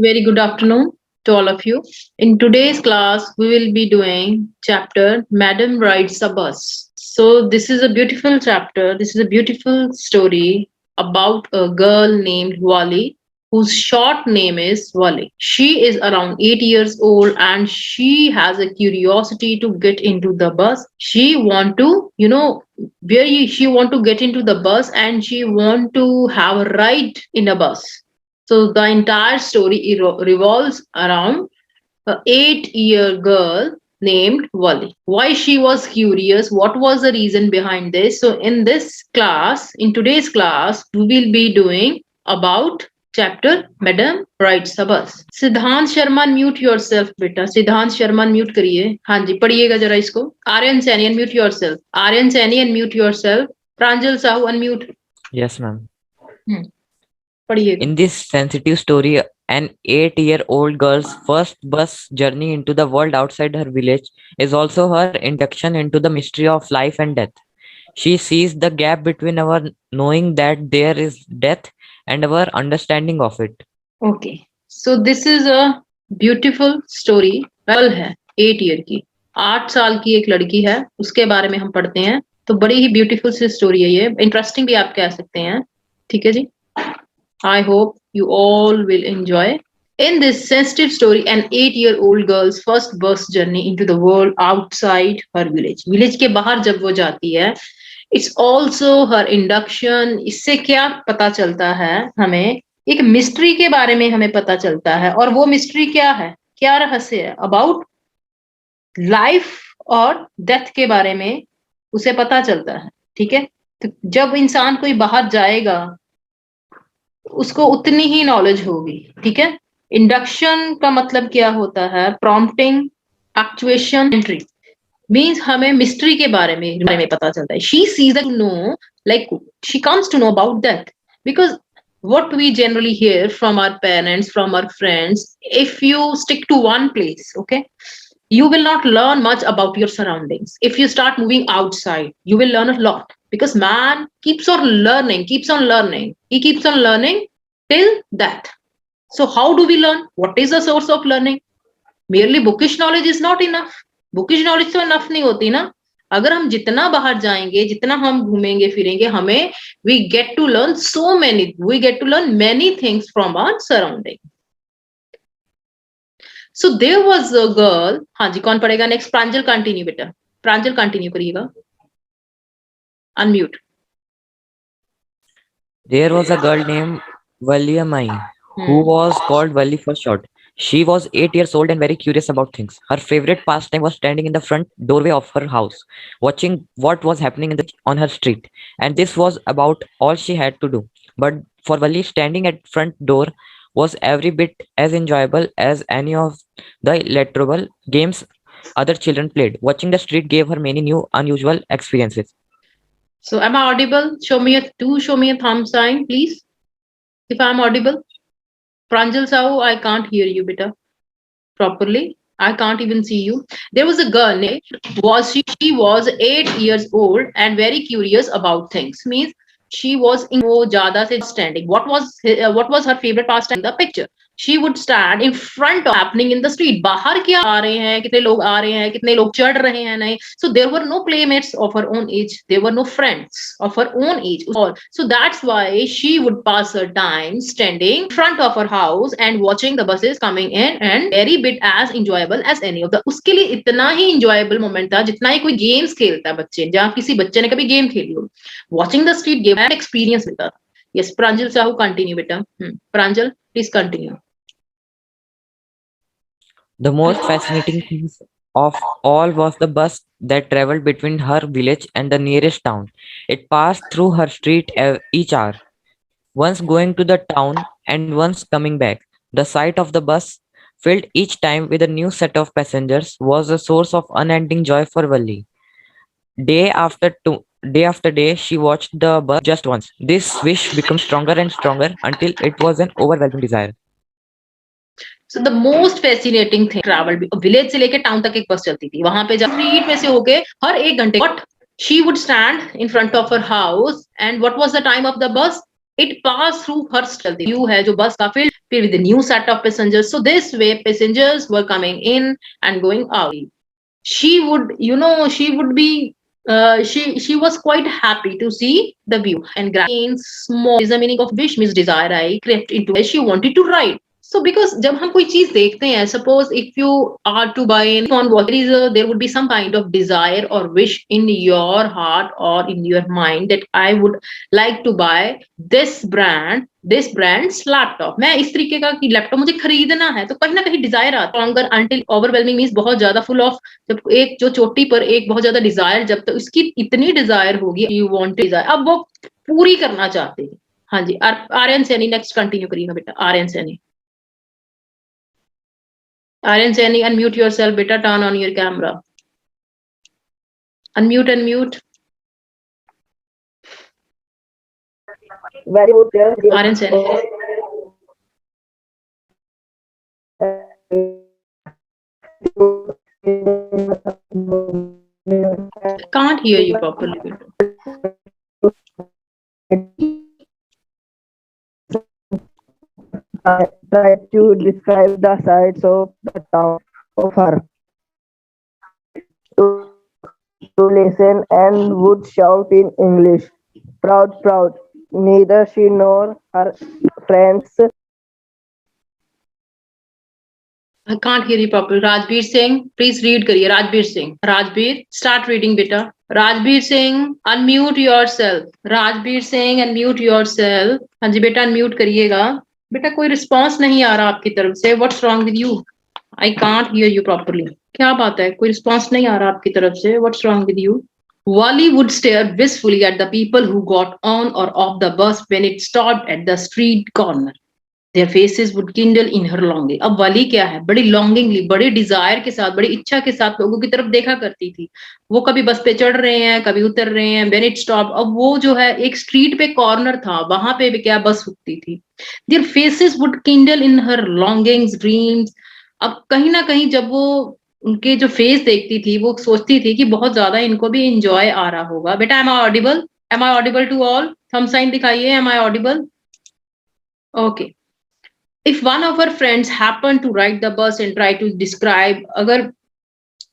Very good afternoon to all of you. In today's class, we will be doing chapter Madam Rides a Bus. So, this is a beautiful chapter. This is a beautiful story about a girl named Wally, whose short name is Wally. She is around 8 years old and she has a curiosity to get into the bus. She want to, she want to get into the bus and she want to have a ride in a bus. So the entire story revolves around an 8-year girl named Wally. Why she was curious, what was the reason behind this? So in today's class, we will be doing about chapter Madam Rides a Bus. सिद्धांत Sharma mute yourself बेटा. सिद्धांत Sharma mute करिए. हाँ जी, पढ़िएगा जरा इसको. Aryan Saini unmute yourself. Aryan Saini unmute yourself. Pranjal Sahu unmute. Yes, ma'am. पढ़िएगा. In this sensitive story, an 8-year-old girl's first bus journey into the world outside her village is also her induction into the mystery of life and death. She sees the gap between our knowing that there is death and our understanding of it. Okay. So this is a beautiful story. Girl है 8 year की, 8 साल की एक लड़की है, उसके बारे में हम पढ़ते हैं. तो बड़ी ही ब्यूटीफुल सी स्टोरी है ये, इंटरेस्टिंग भी आप कह सकते हैं. ठीक है जी. I hope you all will enjoy. In this sensitive story, an 8-year-old girl's first bus journey into the world outside her village. Village के बाहर जब वो जाती है, it's also her induction. इससे क्या पता चलता है हमें? एक मिस्ट्री के बारे में हमें पता चलता है. और वो मिस्ट्री क्या है? क्या रहस्य है? अबाउट लाइफ और डेथ के बारे में उसे पता चलता है. ठीक है. तो जब इंसान कोई बाहर जाएगा उसको उतनी ही नॉलेज होगी. ठीक है. इंडक्शन का मतलब क्या होता है? Prompting, actuation, entry. मीन्स हमें मिस्ट्री के बारे में पता चलता है. She sees no, like she comes to know about that because what we generally hear from our parents, from our friends, if you stick to one place, okay, you will not learn much about your surroundings. If you start moving outside, you will learn a lot because man keeps on learning. He keeps on learning till that. So how do we learn? What is the source of learning? Merely bookish knowledge is not enough. Bookish knowledge तो enough नहीं होती ना. अगर हम जितना बाहर जाएंगे, जितना हम घूमेंगे फिरेंगे, हमें we get to learn many things from our surrounding. So there was a girl. हाँ जी, कौन पढ़ेगा नेक्स्ट? प्रांजल कंटिन्यू बेटा. प्रांजल कंटिन्यू करिएगा. Unmute. There was a girl named Valiamai who was called Vali for short. She was 8 years old and very curious about things. Her favorite pastime was standing in the front doorway of her house, watching what was happening on her street. And this was about all she had to do. But for Vali, standing at front door was every bit as enjoyable as any of the electorable games other children played. Watching the street gave her many new, unusual experiences. So am I audible? Show me a thumb sign, please. If I'm audible. Pranjal Sahu, I can't hear you, beta, properly. I can't even see you. There was a girl named she was 8 years old and very curious about things. Means she was in jada se standing. What was her favorite pastime? The picture. She would stand in front of happening in the street. बाहर क्या आ रहे हैं, कितने लोग आ रहे हैं, कितने लोग चढ़ रहे हैं, नहीं. So there were no playmates of her own age. There were no friends of her own age. So that's why she would pass her time standing in front of her house and watching the buses coming in and very bit as enjoyable as any of the. उसके लिए इतना ही enjoyable moment था जितना ही कोई games खेलता है बच्चे. जहाँ किसी बच्चे ने कभी game खेली हो. Watching the street game experience मिलता था. Yes, Pranjal Sahu, continue बेटा. Pranjal, please continue. The most fascinating thing of all was the bus that traveled between her village and the nearest town. It passed through her street each hour, once going to the town and once coming back. The sight of the bus, filled each time with a new set of passengers, was a source of unending joy for Valli. Day after day, she watched the bus just once. This wish became stronger and stronger until it was an overwhelming desire. So the most fascinating thing, travel village से लेके town तक एक बस चलती थी. वहां पे जब street में से होके हर 1 घंटे, what she would stand in front of her house and what was the time of the bus? It passed through her stall. The view है जो बस का filled with a new set of passengers. So this way passengers were coming in and going out. She would, she would be she was quite happy to see the view and in small is the meaning of wish means desire. I crept into it. She wanted to ride. So because जब हम कोई चीज देखते हैं, suppose if you are to buy on what there would be some kind of desire or wish in your heart or in your mind that I would like to buy this brand's laptop. मैं इस तरीके का कि laptop मुझे खरीदना है, तो कहीं ना कहीं डिजायर आता है. Stronger until overwhelming means बहुत ज्यादा full of, जब एक जो चोटी पर एक बहुत ज्यादा डिजायर, जब तक उसकी इतनी डिजायर होगी, यू वांट डिजायर, अब वो पूरी करना चाहते हैं. हाँ जी, आर्यन सैनी नेक्स्ट कंटिन्यू करिएगा बेटा. आर्यन सैनी अनम्यूट योरसेल्फ बेटा, turn on your camera, unmute. Very good, sir. Aryan Saini. Can't hear you properly बेटा. I try to describe the sights of the town of her. To listen and would shout in English, proud, proud. Neither she nor her friends. I can't hear you properly. Rajbir Singh, please read करिए. Rajbir Singh. Rajbir, start reading बेटा. Rajbir Singh, unmute yourself. Rajbir Singh, unmute yourself. हाँ जी बेटा, unmute करिएगा. बेटा कोई response नहीं आ रहा आपकी तरफ से. What's wrong with you? I can't hear you properly. क्या बात है, कोई रिस्पॉन्स नहीं आ रहा आपकी तरफ से. What's wrong with you? Wally would stare wistfully at the people who got on or off the bus when it stopped at the street corner. Their faces would kindle in her longing. अब वाली क्या है, बड़ी लॉन्गिंगली, बड़ी Dzire के साथ, बड़ी इच्छा के साथ लोगों की तरफ देखा करती थी. वो कभी बस पे चढ़ रहे हैं, कभी उतर रहे हैं. When it stopped, अब वो जो है एक स्ट्रीट पे कॉर्नर था, वहां पे भी क्या बस रुकती थी. Their faces would kindle in her longings, dreams. अब कहीं ना कहीं जब वो उनके जो फेस देखती थी, वो सोचती थी कि बहुत ज्यादा इनको भी एंजॉय आ रहा होगा. बेटा am I audible to all? Thumb sign दिखाइए. Am I audible? Okay. If one of her friends happened to ride the bus and try to describe, अगर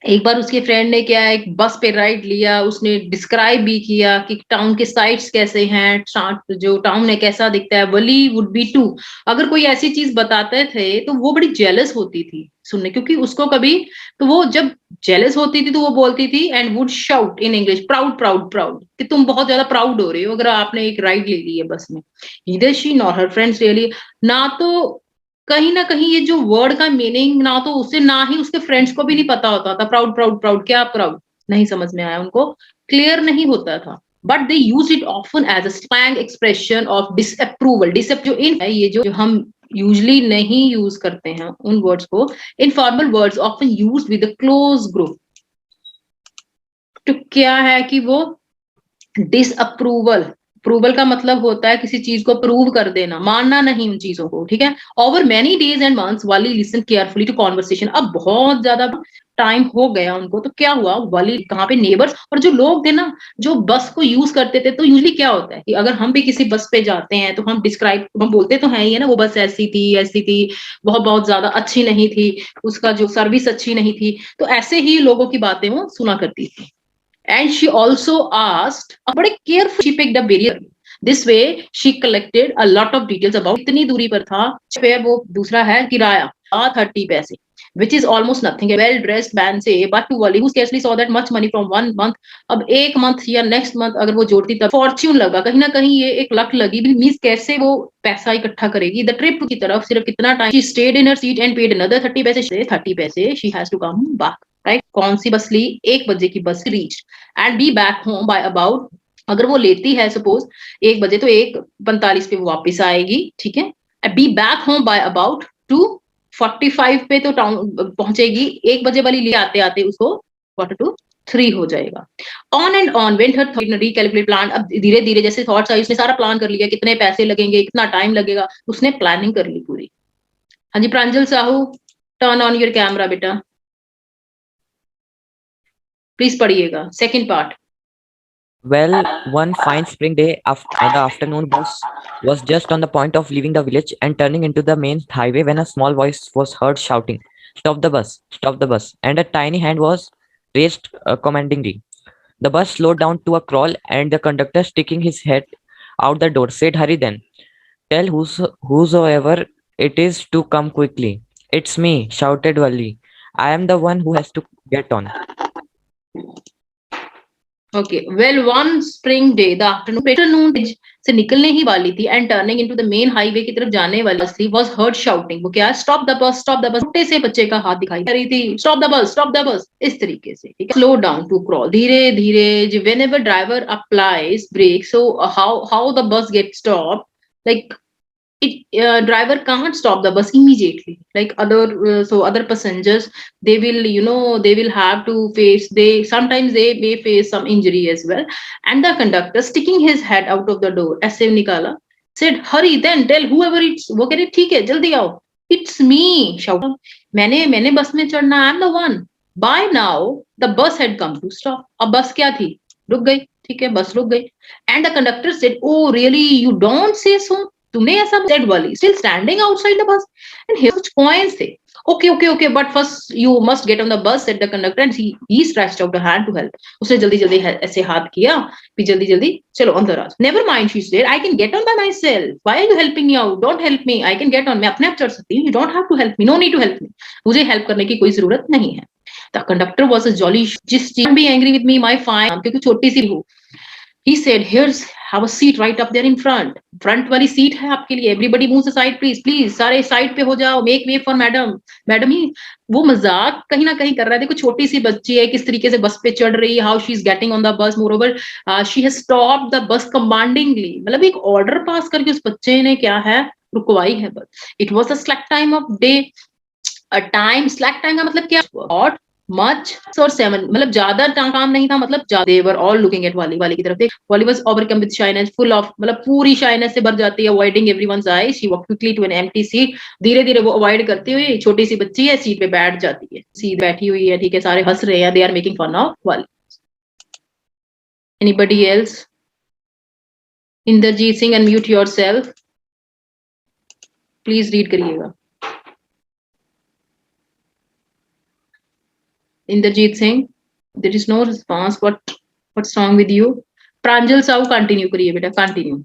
एक बार उसके फ्रेंड ने क्या है, एक बस पे राइड लिया, उसने डिस्क्राइब भी किया कि टाउन के साइट्स कैसे हैं, जो टाउन है कैसा दिखता है. वली वुड बी टू, अगर कोई ऐसी चीज बताते थे तो वो बड़ी जेलस होती थी सुनने, क्योंकि उसको कभी, तो वो जब जेलस होती थी तो वो बोलती थी and would shout in English, proud proud proud, कि तुम बहुत ज्यादा प्राउड हो रहे हो अगर आपने एक राइड ले ली है बस में. Neither she nor her friends really, ना तो कहीं ना कहीं ये जो वर्ड का मीनिंग ना तो उसे, ना ही उसके फ्रेंड्स को भी नहीं पता होता था. प्राउड प्राउड प्राउड, क्या प्राउड, नहीं समझ में आया उनको, क्लियर नहीं होता था. But they use it often as a slang expression of disapproval. जो इन है, ये जो हम यूजली नहीं यूज करते हैं उन वर्ड्स को, informal words often use with a close group. तो क्या है कि वो डिसअप्रूवल, अप्रूवल का मतलब होता है किसी चीज को प्रूव कर देना, मानना नहीं उन चीजों को. ठीक है. Over many days and months वाली लिसन केयरफुली टू कॉन्वर्सेशन. अब बहुत ज्यादा टाइम हो गया उनको, तो क्या हुआ, वाली कहाँ पे नेबर्स और जो लोग थे ना, जो बस को यूज करते थे, तो यूजली क्या होता है कि अगर हम भी किसी बस पे जाते हैं तो हम डिस्क्राइब, हम बोलते तो हैं ही है ना, वो बस ऐसी थी, बहुत बहुत ज्यादा अच्छी नहीं थी, उसका जो सर्विस अच्छी नहीं थी. तो ऐसे ही लोगों की बातें वो सुना करती थी. And she also asked, बड़े careful, she picked up barrier. This way she collected a lot of details about कितनी दूरी पर था. फिर वो दूसरा है किराया, 30 पैसे, which is almost nothing. A well-dressed man say, but to Wally, who scarcely saw that much money from 1 month, अब एक मंथ या नेक्स्ट मंथ अगर वो जोड़ती तब फॉर्च्यून लगा, कहीं ना कहीं ये एक लक लगी. मीन्स कैसे वो पैसा इकट्ठा करेगी. द ट्रिप की तरफ सिर्फ कितना time, she stayed in her seat and paid another 30 पैसे. 30 पैसे she has to come back. Right. कौन सी बस ली, 1 बजे की बस reach and be back home by about, अगर वो लेती है सपोज 1 बजे, तो 1:45 पे वो वापस आएगी. ठीक है. Be back home by about 2:45 पे तो टाउन पहुंचेगी. 1 बजे वाली ले आते आते उसको 2:45 हो जाएगा. On and on went her recalculate plan. अब धीरे धीरे जैसे थॉट्स आई, उसने सारा प्लान कर लिया, कितने पैसे लगेंगे, कितना टाइम लगेगा, उसने प्लानिंग कर ली पूरी. हाँ जी Pranjal Sahu, turn on your camera बेटा, प्लीज पढ़िएगा second part. Well, one fine spring day, the afternoon bus was just on the point of leaving the village and turning into the main highway when a small voice was heard shouting, "Stop the bus! Stop the bus!" And a tiny hand was raised commandingly. The bus slowed down to a crawl, and the conductor, sticking his head out the door, said, "Hurry then. Tell whosoever it is to come quickly." "It's me," shouted Wali. "I am the one who has to get on." Okay well one spring day the afternoon से निकलने ही वाली थी and turning into the main highway की तरफ जाने वाली थी was heard shouting वो क्या स्टॉप द बस छोटे से बच्चे का हाथ दिखाई दे रही थी स्टॉप द बस इस तरीके से ठीक है स्लो डाउन टू क्रॉल धीरे धीरे whenever driver applies brake so how the bus get stop like driver can't stop the bus immediately like other passengers they will they will have to face they sometimes they may face some injury as well and the conductor sticking his head out of the door ऐसे निकाला said hurry then tell whoever it's वो कह रहे ठीक है जल्दी आओ it's me shout मैंने बस में चढ़ना I'm the one by now the bus had come to stop अब बस क्या थी रुक गई ठीक है बस रुक गई and the conductor said oh really you don't say so तुमने ऐसा said वाली still standing outside the bus and here कुछ points थे okay but first you must get on the bus said the conductor and he stretched out a hand to help उसने जल्दी ऐसे हाथ किया फिर जल्दी चलो अंदर आ never mind she said I can get on by myself why are you helping me out don't help me I can get on मैं अपने आप चढ़ सकती हूँ you don't have to help me no need to help me मुझे help करने की कोई जरूरत नहीं है the conductor was a jolly just be angry with me my fine क्योंकि छोटी सी हूँ he said here's have a seat right up there in front वाली सीट है आपके लिए everybody moves aside please सारे साइड पे हो जाओ make way for मैडम ही वो मजाक कहीं ना कहीं कर रहा है देखो छोटी सी बच्ची है किस तरीके से बस पे चढ़ रही है how she is getting on the bus moreover she has stopped the bus commandingly मतलब एक ऑर्डर पास करके उस बच्चे ने क्या है रुकवाई है बस it was a slack time of day a time slack time का मतलब क्या और मच और 7 मतलब ज्यादा काम नहीं था मतलब they were all looking at वाली की तरफ देख वाली was overcome with shyness full of मतलब पूरी shyness से भर जाती है avoiding everyone's eyes she walked quickly to an empty seat धीरे वो अवॉइड करती हुई छोटी सी बच्ची है सीट पे बैठ जाती है सीट बैठी हुई है ठीक है सारे हंस रहे हैं they are making fun of वाली anybody else Inderjeet Singh unmute yourself please read करिएगा Inderjeet Singh, there is no response. What's wrong with you? Pranjal Sahu, continue करिए बेटा, continue.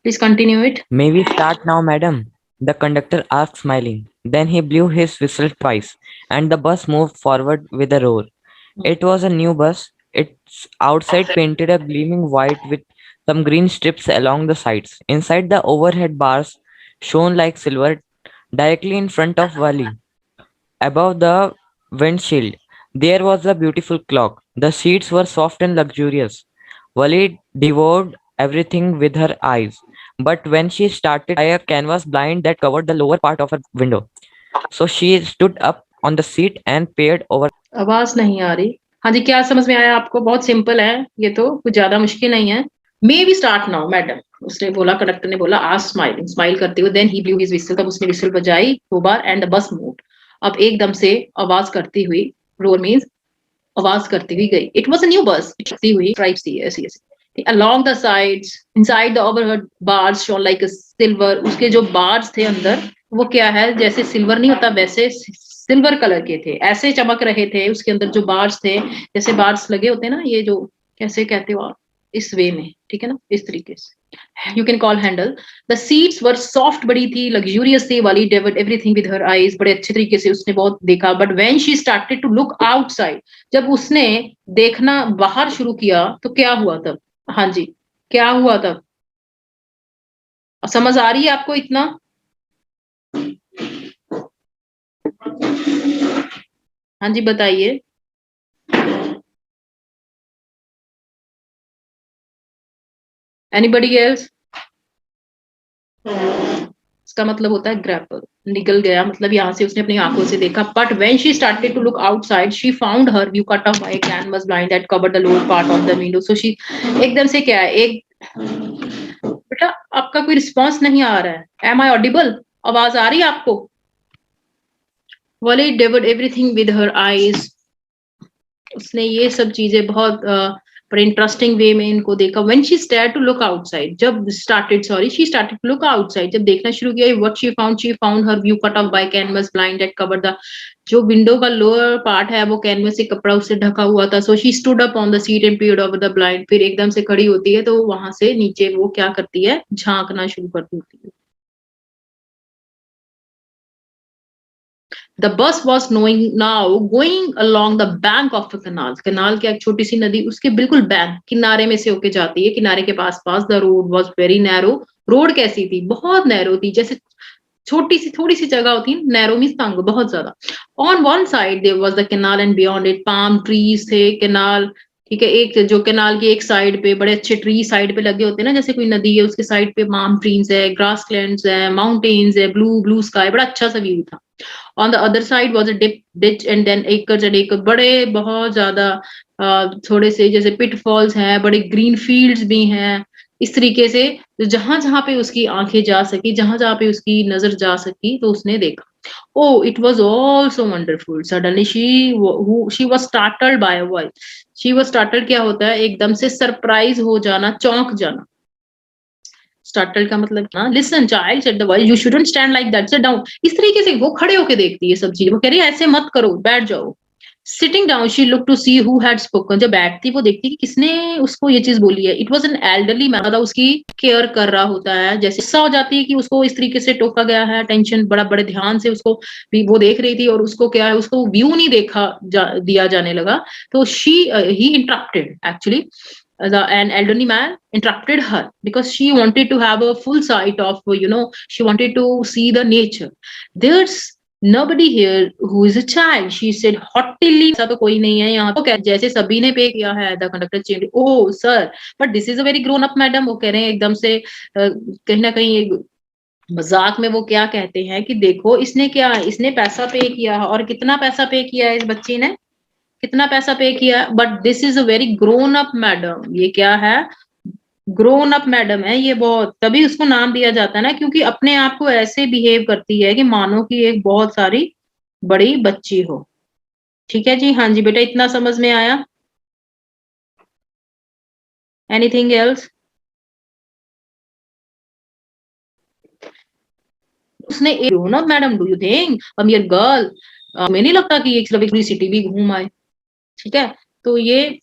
Please continue it. "May we start now, madam?" the conductor asked, smiling. Then he blew his whistle twice, and the bus moved forward with a roar. It was a new bus. Its outside painted a gleaming white with some green strips along the sides. Inside, the overhead bars shone like silver directly in front of Wali. Above the windshield, there was a beautiful clock. The seats were soft and luxurious. Wali devoured everything with her eyes, but when she started by a canvas blind that covered the lower part of her window, so she stood up on the seat and peered over. आवाज नहीं आ रही हाँ जी क्या समझ में आया आपको बहुत सिंपल है ये तो कुछ ज्यादा मुश्किल नहीं है may be start now madam उसने बोला कंडक्टर ने बोला आज स्माइल करते हुए then he blew his whistle तब उसने विसल बजाई 2 बार एंड द बस मूव्ड अब एकदम से आवाज करती हुई रोर मींस आवाज करती हुई गई it was a new bus करती हुई स्ट्राइप्स थी ऐसी along the sides inside the overhead bars shone like a silver उसके जो बार्स थे अंदर वो क्या है जैसे सिल्वर नहीं होता वैसे सिल्वर कलर के थे ऐसे चमक रहे थे उसके अंदर जो बार्स थे जैसे बार्स लगे होते हैं ना ये जो कैसे कहते हो आप इस वे में ठीक है ना इस तरीके से you can call handle the seats were soft बड़ी थी luxurious थी वाली devoured everything with her eyes बड़े अच्छे तरीके से उसने बहुत देखा but when she started to look outside जब उसने देखना बाहर शुरू किया तो क्या हुआ तब हाँ जी क्या हुआ तब समझ आ रही है आपको इतना हाँ जी बताइए एनीबडी एल्स इसका मतलब होता है ग्रैपल निकल गया मतलब यहाँ से उसने अपनी आंखों से देखा but when she started to look outside she found her view cut off by canvas blind that covered the lower part of the window so she एकदम से क्या है एक बेटा आपका कोई रिस्पांस नहीं आ रहा है एम आई ऑडिबल आवाज आ रही है आपको वली डेवर्ड एवरीथिंग विद हर आईज उसने ये सब चीजें बहुत पर इंटरेस्टिंग वे में इनको देखा। When she started to look outside, she started to look outside, जब देखना शुरू किया, what she found her view cut off by canvas blind that cover the, जो विंडो का लोअर पार्ट है वो कैनवस से कपड़ा उससे ढका हुआ था। So she stood up on the seat and peered over the blind, फिर एकदम से खड़ी होती है तो वहां से नीचे वो क्या करती है, झांकना शुरू कर देती है। The bus was now going along the bank of a canal. Canal क्या, एक छोटी सी नदी, उसके बिल्कुल बैंक किनारे में से होके जाती है, किनारे के पास पास। The road was very narrow. Road कैसी थी, बहुत नैरो थी, जैसे छोटी सी थोड़ी सी जगह होती है, नैरो मींस तंग, बहुत ज्यादा। On one side there was the canal and beyond it palm trees थे। कैनाल, ठीक है, एक जो कैनाल की एक साइड पे बड़े अच्छे ट्री साइड पे लगे होते हैं ना, जैसे कोई नदी है उसके साइड पे पाम ट्रीज है, ग्रास लैंड्स है, माउंटेन्स है, ब्लू ब्लू स्काई, बड़ा अच्छा सा व्यू था। On the other side was a ditch and then acres and acres, बड़े बहुत ज्यादा थोड़े से जैसे पिटफॉल्स हैं, बड़े ग्रीन फील्ड्स भी हैं। इस तरीके से जहां जहां पे उसकी आंखें जा सकी, जहां जहां पे उसकी नजर जा सकी, तो उसने देखा। Oh, it was all so wonderful. Suddenly she was startled by a voice. She was startled क्या होता है, एकदम से सरप्राइज हो जाना, चौंक जाना। स्टार्टल्ड का मतलब ना, listen child said the voice, you shouldn't stand like that, sit down. इस तरीके से वो खड़े होके देखती है सब चीजें, वो कह रही है ऐसे मत करो, बैठ जाओ। Sitting down she look to see who had spoken, जब बैठती वो देखती कि किसने उसको ये चीज बोली है। It was an elderly man, मतलब उसकी केयर कर रहा होता है, जैसे गुस्सा हो जाती है कि उसको इस तरीके से टोका गया है, टेंशन, बड़ा बड़े ध्यान से उसको भी वो देख रही थी, और उसको क्या है, उसको व्यू नहीं दिया जाने लगा। तो he interrupted actually, an elderly man interrupted her because she wanted to have a full sight of, she wanted to see the nature. There's nobody here who is a child, she said haughtily. ऐसा तो कोई नहीं है यहाँ तो, जैसे सभी ने पे किया है। The conductor changed, oh sir, but this is a very grown up madam, वो कह रहे हैं एकदम से कहीं ना कहीं मजाक में। वो क्या कहते हैं कि देखो इसने क्या, इसने पैसा पे किया, और कितना पैसा पे किया है इस बच्ची ने, कितना पैसा पे किया, but this is a very grown up madam. ये क्या है, ग्रोन अप मैडम है ये बहुत, तभी उसको नाम दिया जाता है ना, क्योंकि अपने आप को ऐसे बिहेव करती है कि मानो कि एक बहुत सारी बड़ी बच्ची हो। ठीक है जी, हाँ जी बेटा, इतना समझ में आया? Anything else? उसने grown up madam, do you think a mere girl, हमें नहीं लगता कि ये सिर्फ एक सिटी भी घूम आए। ठीक है, तो ये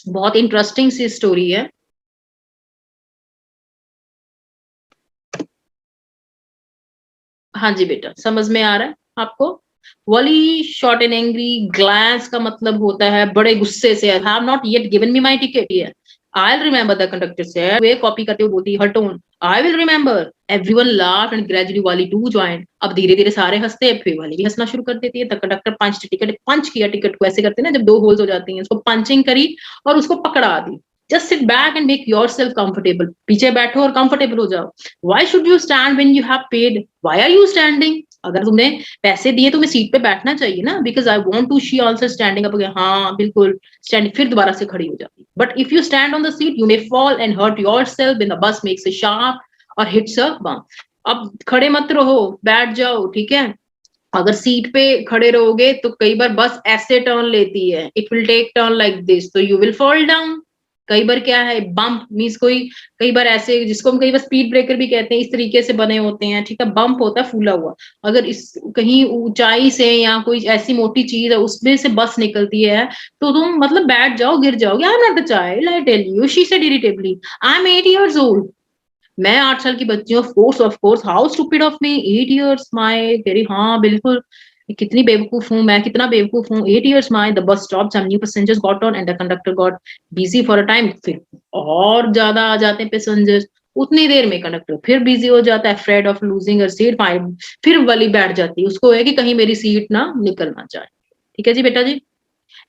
बहुत इंटरेस्टिंग सी स्टोरी है। हाँ जी बेटा, समझ में आ रहा है आपको? Valli shot an angry glance का मतलब होता है बड़े गुस्से से, have not yet given me my ticket here, I will remember, the conductor said. वे कॉपी करते हुए बोलती, her tone, I will remember. Everyone laughed and gradually Valli too joined, अब धीरे धीरे सारे हंसते हैं, फिर वाली भी हंसना शुरू कर देती है। द कंडक्टर पंच टिकट, पंच किया टिकट को, ऐसे करते हैं ना जब दो होल्स हो जाती हैं, उसको पंचिंग करी और उसको पकड़ा दी। Just sit back and make yourself comfortable, पीछे बैठो और कंफर्टेबल हो जाओ। Why should you stand when you have paid, why are you standing, अगर तुमने पैसे दिए तुम्हें सीट पे बैठना चाहिए ना, because I want to, she also standing up, हाँ बिल्कुल स्टैंड, फिर दोबारा से खड़ी हो जाती। But if you stand on the seat you may fall and hurt yourself when the bus makes a sharp और हिट्स अ बम्प। अब खड़े मत रहो, बैठ जाओ, ठीक है। अगर सीट पे खड़े रहोगे तो कई बार बस ऐसे टर्न लेती है, it will take turn like this, तो यू विल फॉल डाउन। कई बार क्या है, बम्प मीन्स कोई, कई बार ऐसे, जिसको हम कई बार स्पीड ब्रेकर भी कहते हैं, इस तरीके से बने होते हैं, ठीक है। बम्प होता है फूला हुआ, अगर इस कहीं ऊंचाई से या कोई ऐसी मोटी चीज है उसमें से बस निकलती है, तो तुम मतलब बैठ जाओ, गिर जाओगे। I am not a child, I tell you, she said irritably, I am 8 years old, मैं 8 साल की बच्ची हूँ। Of course, how stupid of me, 8 years my, तेरी हाँ बिल्कुल, कितनी बेवकूफ हूँ मैं, कितना बेवकूफ हूँ। 8 years my, the bus stop, some new passengers got on and the conductor got busy for a time, फिर और ज्यादा आ जाते हैं पैसेंजर्स, उतनी देर में कंडक्टर फिर बिजी हो जाता है, afraid of losing her seat, फिर वाली बैठ जाती है, उसको है कि कहीं मेरी सीट ना निकलना चाहे। ठीक है जी बेटा जी।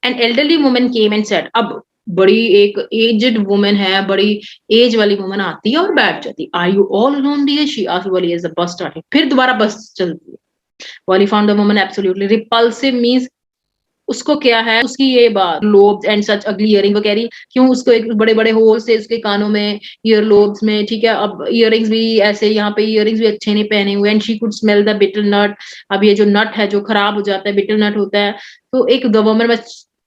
An elderly woman came and said, अब बड़ी एक एज्ड वुमन है, बड़ी एज वाली वुमन आती है और बैठ जाती है। Are you all alone dear, she asked Valli as the bus started, फिर दोबारा बस चलती है। Valli found the woman absolutely repulsive, means उसको क्या है, उसकी ये बात, लोब्स एंड सच अगली इयरिंग, वो कह रही क्यों उसको एक बड़े बड़े होल से उसके कानों में, ईयर लोब्स में, ठीक है। अब इयरिंग्स भी ऐसे, यहाँ पे इयरिंग्स भी अच्छे नहीं पहने हुए। And she could smell the betel nut, अब ये जो नट है जो खराब हो जाता है, बिटल नट होता है, तो एक the woman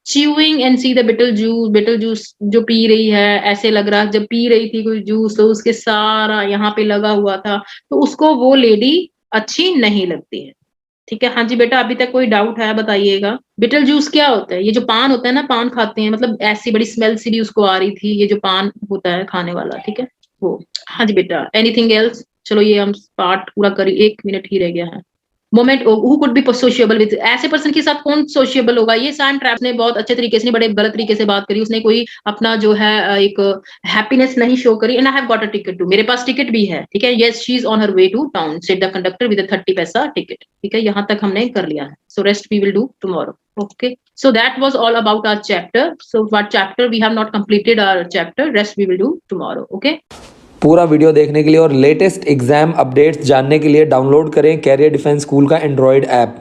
chewing and see the betel juice जो पी रही है, ऐसे लग रहा जब पी रही थी कोई जूस तो उसके सारा यहाँ पे लगा हुआ था, तो उसको वो लेडी अच्छी नहीं लगती है। ठीक है, हाँ जी बेटा, अभी तक कोई डाउट है बताइएगा। बिटल जूस क्या होता है? ये जो पान होता है ना, पान खाते हैं, मतलब ऐसी बड़ी स्मेल सी भी उसको आ रही थी, ये जो पान होता है खाने वाला, ठीक है वो। हाँ जी बेटा, एनीथिंग एल्स? चलो ये हम पार्ट पूरा करी, 1 मिनट ही रह गया है। Moment who could be sociable with, ऐसे पर्सन के साथ कौन सोशिएबल होगा? ये सैम ट्रैप्स ने बहुत अच्छे तरीके से, नहीं बड़े गलत तरीके से बात करी, उसने कोई अपना जो है एक हैप्पीनेस नहीं शो करी। And I have got a ticket too, मेरे पास टिकट भी है, ठीक है। Yes she is on her way to town, said the conductor with 30 पैसा टिकट, ठीक है, यहाँ तक हमने कर लिया है। So rest we will do tomorrow, okay. So that was all about our chapter. So what chapter we have not completed our chapter, rest we will do tomorrow, okay? पूरा वीडियो देखने के लिए और लेटेस्ट एग्जाम अपडेट्स जानने के लिए download करें career defence school का एंड्रॉयड ऐप।